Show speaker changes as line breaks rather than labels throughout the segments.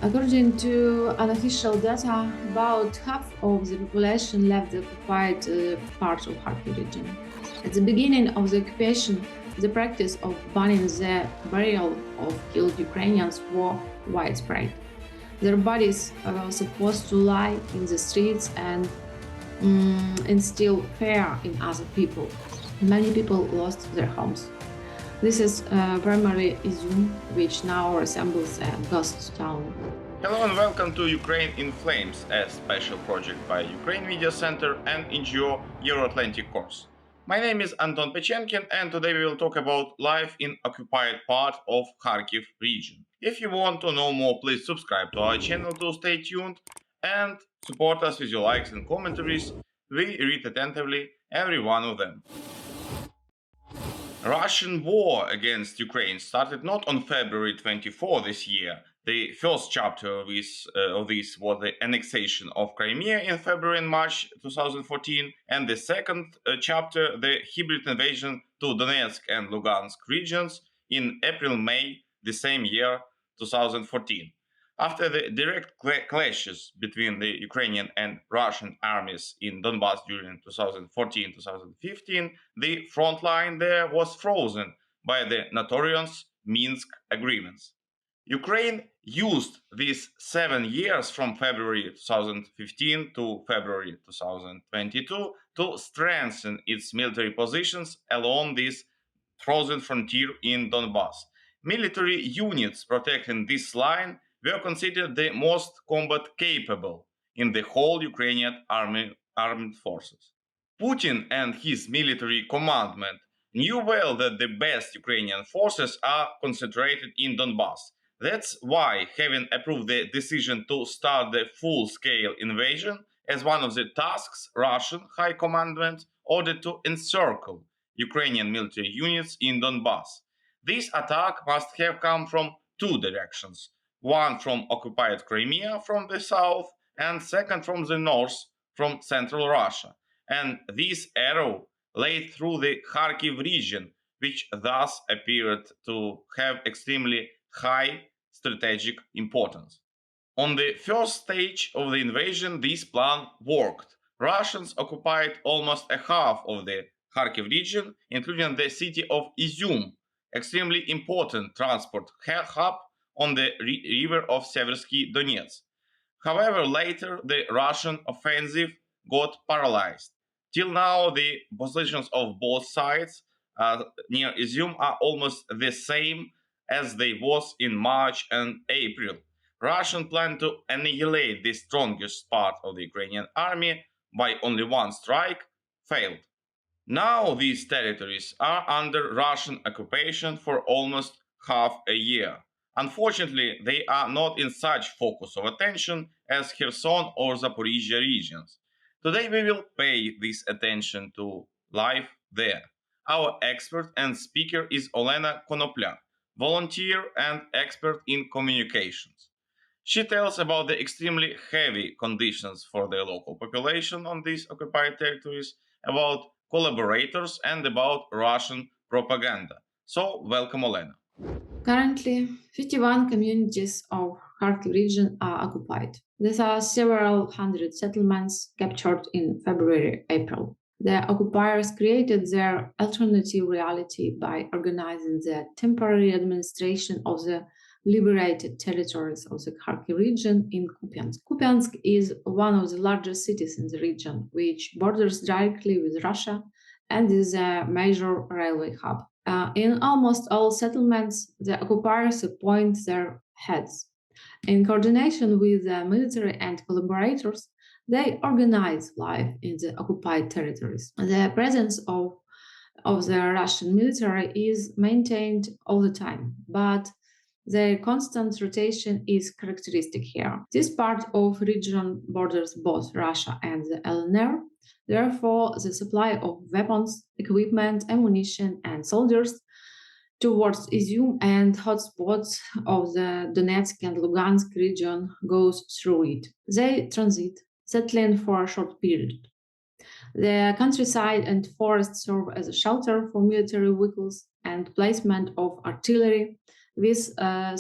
According to unofficial data, about half of the population left the occupied part of Kharkiv region. At the beginning of the occupation, the practice of banning the burial of killed Ukrainians was widespread. Their bodies were supposed to lie in the streets and instill fear in other people. Many people lost their homes. This is primarily Izum, which now resembles a ghost town.
Hello and welcome to Ukraine in Flames, a special project by Ukraine Media Center and NGO Euroatlantic Course. My name is Anton Pechenkin, and today we will talk about life in occupied part of Kharkiv region. If you want to know more, please subscribe to our channel to stay tuned and support us with your likes and commentaries. We read attentively every one of them. Russian war against Ukraine started not on February 24 this year. The first chapter of this was the annexation of Crimea in February and March 2014, and the second chapter, the hybrid invasion to Donetsk and Lugansk regions in April-May the same year, 2014. After the direct clashes between the Ukrainian and Russian armies in Donbas during 2014-2015, the front line there was frozen by the notorious Minsk agreements. Ukraine used these 7 years from February 2015 to February 2022 to strengthen its military positions along this frozen frontier in Donbas. Military units protecting this line were considered the most combat capable in the whole Ukrainian armed forces. Putin and his military commandment knew well that the best Ukrainian forces are concentrated in Donbas. That's why, having approved the decision to start the full-scale invasion as one of the tasks, Russian High Command ordered to encircle Ukrainian military units in Donbas. This attack must have come from two directions: one from occupied Crimea from the south, and second from the north, from central Russia. And this arrow laid through the Kharkiv region, which thus appeared to have extremely high strategic importance. On the first stage of the invasion, this plan worked. Russians occupied almost a half of the Kharkiv region, including the city of Izum, extremely important transport hub on the river of Seversky Donets. However, later the Russian offensive got paralyzed. Till now, the positions of both sides near Izum are almost the same as they was in March and April. Russian plan to annihilate the strongest part of the Ukrainian army by only one strike failed. Now these territories are under Russian occupation for almost half a year. Unfortunately, they are not in such focus of attention as Kherson or Zaporizhia regions. Today we will pay this attention to life there. Our expert and speaker is Olena Konoplia, volunteer and expert in communications. She tells about the extremely heavy conditions for the local population on these occupied territories, about collaborators, and about Russian propaganda. So, welcome, Olena.
Currently, 51 communities of Kharkiv region are occupied. There are several hundred settlements captured in February-April. The occupiers created their alternative reality by organizing the temporary administration of the liberated territories of the Kharkiv region in Kupiansk. Kupiansk is one of the largest cities in the region, which borders directly with Russia and is a major railway hub. In almost all settlements, the occupiers appoint their heads. In coordination with the military and collaborators, they organize life in the occupied territories. The presence of the Russian military is maintained all the time, but their constant rotation is characteristic here. This part of region borders both Russia and the LNR. Therefore, the supply of weapons, equipment, ammunition, and soldiers towards Izum and hotspots of the Donetsk and Lugansk region goes through it. They transit, settling for a short period. The countryside and forest serve as a shelter for military vehicles and placement of artillery. with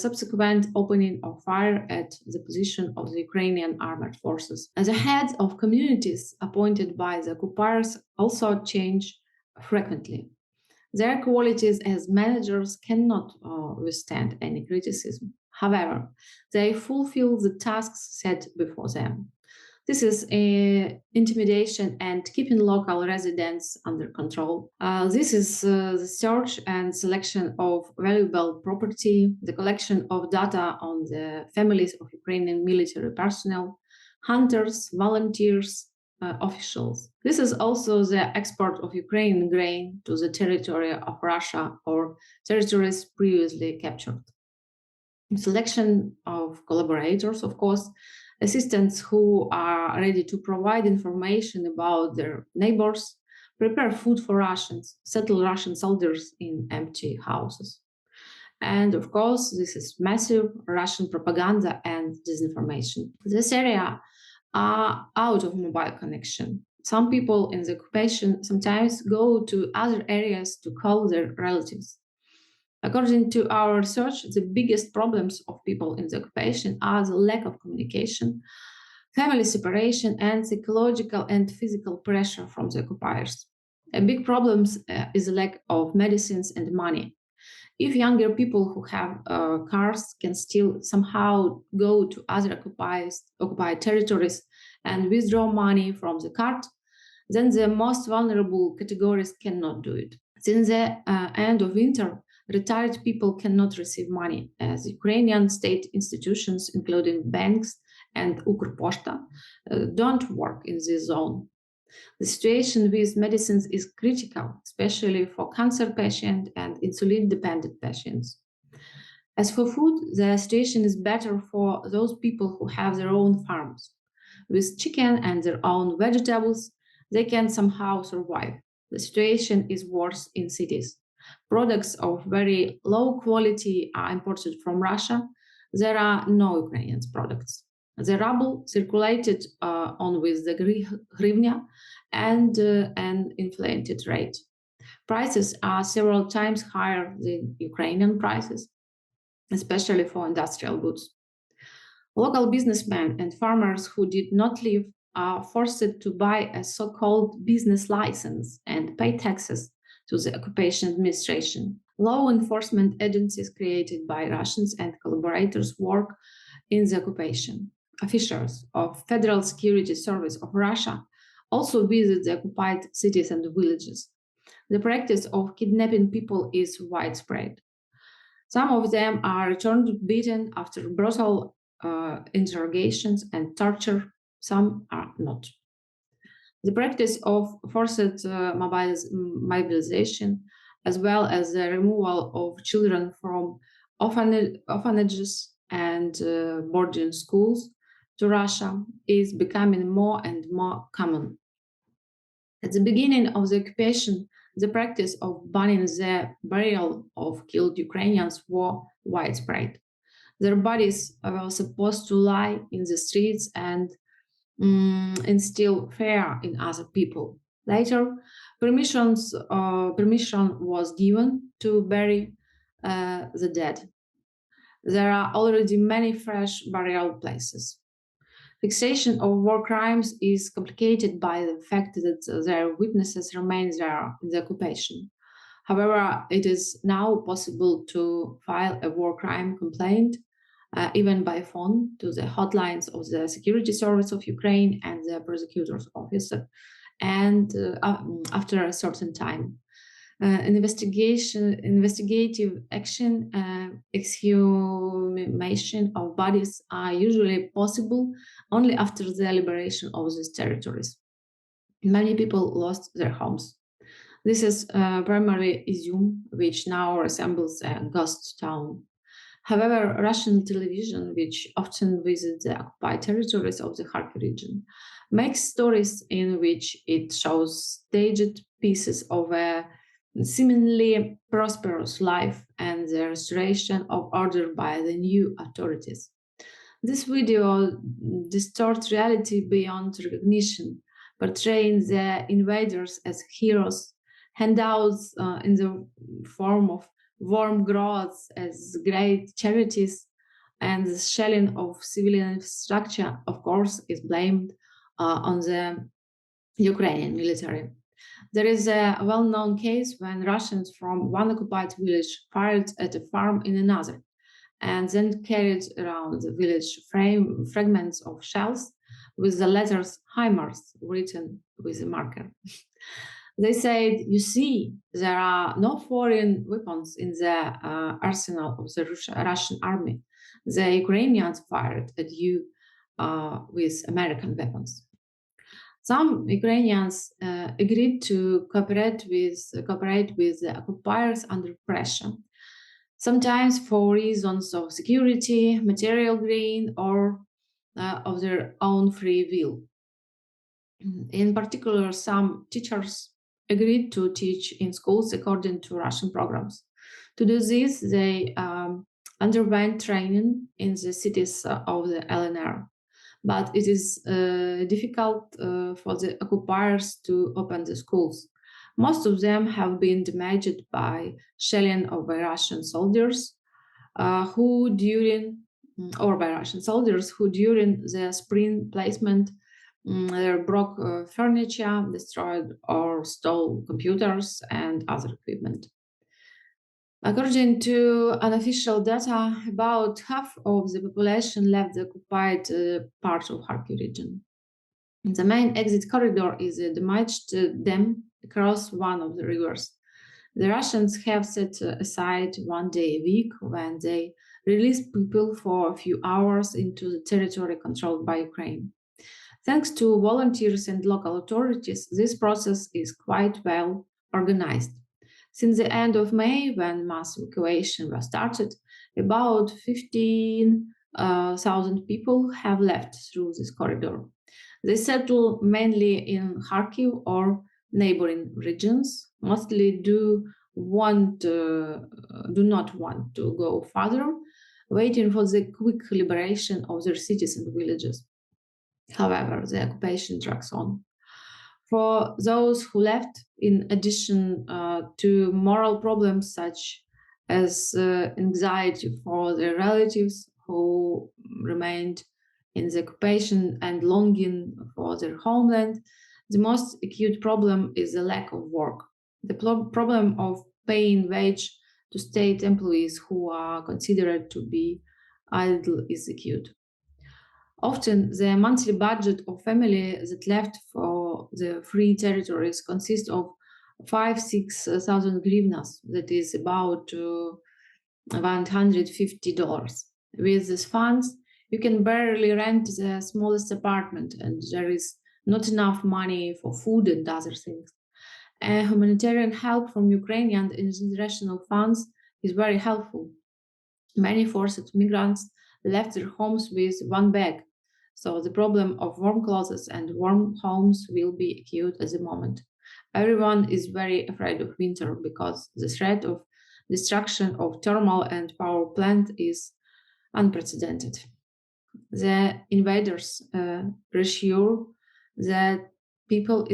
subsequent opening of fire at the position of the Ukrainian armed forces. The heads of communities appointed by the occupiers also change frequently. Their qualities as managers cannot withstand any criticism. However, they fulfill the tasks set before them. This is intimidation and keeping local residents under control. This is the search and selection of valuable property, the collection of data on the families of Ukrainian military personnel, hunters, volunteers, officials. This is also the export of Ukrainian grain to the territory of Russia or territories previously captured. Selection of collaborators, of course, assistants who are ready to provide information about their neighbors, prepare food for Russians, settle Russian soldiers in empty houses. And of course, this is massive Russian propaganda and disinformation. This area are out of mobile connection. Some people in the occupation sometimes go to other areas to call their relatives. According to our research, the biggest problems of people in the occupation are the lack of communication, family separation, and psychological and physical pressure from the occupiers. A big problem is the lack of medicines and money. If younger people who have cars can still somehow go to other occupied territories and withdraw money from the card, then the most vulnerable categories cannot do it. Since the end of winter, retired people cannot receive money as Ukrainian state institutions, including banks and Ukrposhta, don't work in this zone. The situation with medicines is critical, especially for cancer patients and insulin-dependent patients. As for food, the situation is better for those people who have their own farms. With chicken and their own vegetables, they can somehow survive. The situation is worse in cities. Products of very low quality are imported from Russia. There are no Ukrainian products. The ruble circulated on with the hryvnia and an inflated rate. Prices are several times higher than Ukrainian prices, especially for industrial goods. Local businessmen and farmers who did not leave are forced to buy a so-called business license and pay taxes to the occupation administration. Law enforcement agencies created by Russians and collaborators work in the occupation. Officials of Federal Security Service of Russia also visit the occupied cities and villages. The practice of kidnapping people is widespread. Some of them are returned beaten after brutal interrogations and torture. Some are not. The practice of forced mobilization, as well as the removal of children from orphanages and boarding schools to Russia, is becoming more and more common. At the beginning of the occupation, the practice of banning the burial of killed Ukrainians was widespread. Their bodies were supposed to lie in the streets and instill fear in other people. Later, permission was given to bury the dead. There are already many fresh burial places. Fixation of war crimes is complicated by the fact that their witnesses remain there in the occupation. However, it is now possible to file a war crime complaint even by phone to the hotlines of the Security Service of Ukraine and the prosecutor's office, and after a certain time. Investigative action, exhumation of bodies are usually possible only after the liberation of these territories. Many people lost their homes. This is primarily Izium, which now resembles a ghost town. However, Russian television, which often visits the occupied territories of the Kharkiv region, makes stories in which it shows staged pieces of a seemingly prosperous life and the restoration of order by the new authorities. This video distorts reality beyond recognition, portraying the invaders as heroes, handouts in the form of warm growths as great charities, and the shelling of civilian infrastructure, of course, is blamed on the Ukrainian military. There is a well-known case when Russians from one occupied village fired at a farm in another and then carried around the village fragments of shells with the letters HIMARS written with a marker. They said, you see, there are no foreign weapons in the arsenal of the Russian army. The Ukrainians fired at you with American weapons. Some Ukrainians agreed to cooperate with the occupiers under pressure, sometimes for reasons of security, material gain, or of their own free will. In particular, some teachers agreed to teach in schools according to Russian programs. To do this, they underwent training in the cities of the LNR. But it is difficult for the occupiers to open the schools. Most of them have been damaged by shelling by Russian soldiers who during the spring placement broke furniture, destroyed or stole computers and other equipment. According to unofficial data, about half of the population left the occupied part of Kharkiv region. The main exit corridor is a damaged dam across one of the rivers. The Russians have set aside one day a week when they release people for a few hours into the territory controlled by Ukraine. Thanks to volunteers and local authorities, this process is quite well organized. Since the end of May, when mass evacuation was started, about 15,000 people have left through this corridor. They settle mainly in Kharkiv or neighboring regions, mostly do not want to go further, waiting for the quick liberation of their cities and villages. However, the occupation drags on. For those who left, in addition to moral problems such as anxiety for their relatives who remained in the occupation and longing for their homeland, the most acute problem is the lack of work. The problem of paying wage to state employees who are considered to be idle is acute. Often, the monthly budget of family that left for the free territories consists of 5,000-6,000 hryvnias, that is about $150. With these funds, you can barely rent the smallest apartment, and there is not enough money for food and other things. Humanitarian help from Ukrainian and international funds is very helpful. Many forced migrants left their homes with one bag, so the problem of warm clothes and warm homes will be acute at the moment. Everyone is very afraid of winter because the threat of destruction of thermal and power plant is unprecedented. The invaders reassure that people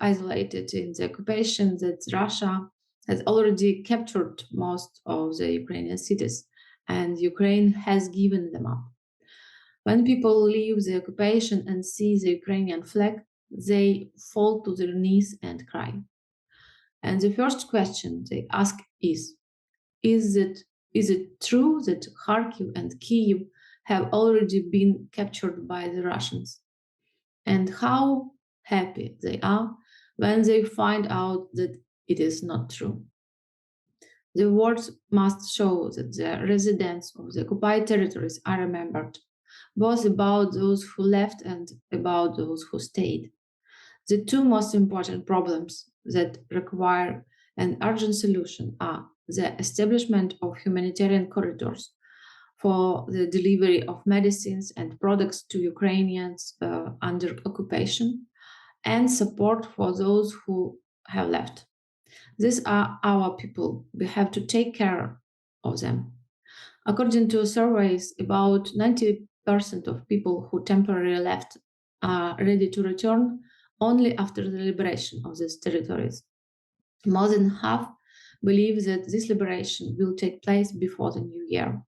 isolated in the occupation that Russia has already captured most of the Ukrainian cities and Ukraine has given them up. When people leave the occupation and see the Ukrainian flag, they fall to their knees and cry. And the first question they ask is it true that Kharkiv and Kiev have already been captured by the Russians? And how happy they are when they find out that it is not true. The words must show that the residents of the occupied territories are remembered, both about those who left and about those who stayed. The two most important problems that require an urgent solution are the establishment of humanitarian corridors for the delivery of medicines and products to Ukrainians under occupation and support for those who have left. These are our people. We have to take care of them. According to surveys, about 90% of people who temporarily left are ready to return only after the liberation of these territories. More than half believe that this liberation will take place before the new year.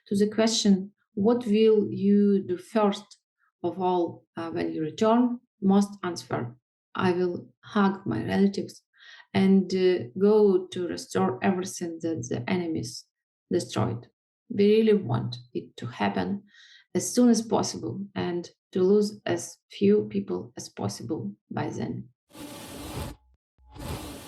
To the question, what will you do first of all when you return? Most answer, I will hug my relatives and go to restore everything that the enemies destroyed. We really want it to happen as soon as possible and to lose as few people as possible by then.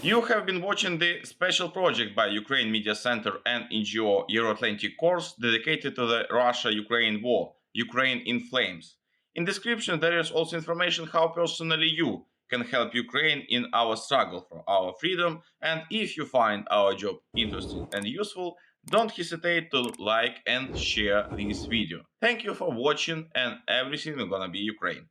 You have been watching the special project by Ukraine Media Center and NGO Euroatlantic Course dedicated to the Russia-Ukraine war, Ukraine in Flames. In description there is also information how personally you can help Ukraine in our struggle for our freedom, and if you find our job interesting and useful, don't hesitate to like and share this video. Thank you for watching, and everything is gonna be Ukraine.